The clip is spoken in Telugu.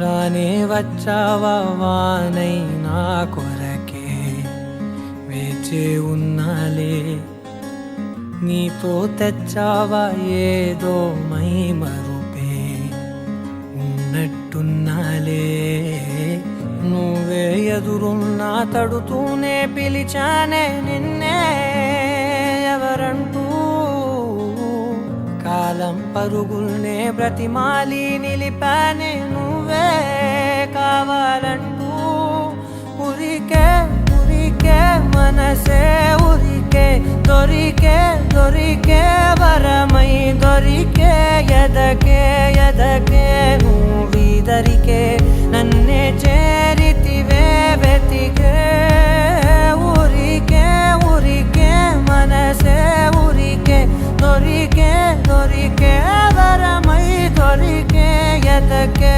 రానే వచ్చావా వానై నా కొరకే వేచే ఉన్నాలే, నీతో తెచ్చావా ఏదో మై మరుపే ఉన్నట్టున్నాలే. నువ్వే ఎదురున్నా తడుతూనే పిలిచానే నిన్నే ఎవరంటూ, కాలం పరుగుల్నే బ్రతిమాలి నిలిపానే నువ్వే కావాలంటూ. ఉరికే ఉరికే మనసే ఉరికే, దొరికే దొరికే వరమై దొరికే, ఎదకే ఎదకే నువ్వీదరికే నన్నే చేరితివే వెతికే. ఉరికే ఉరికే మనసే ఉరికే, దొరికే దొరికే వరమై దొరికే, ఎదకే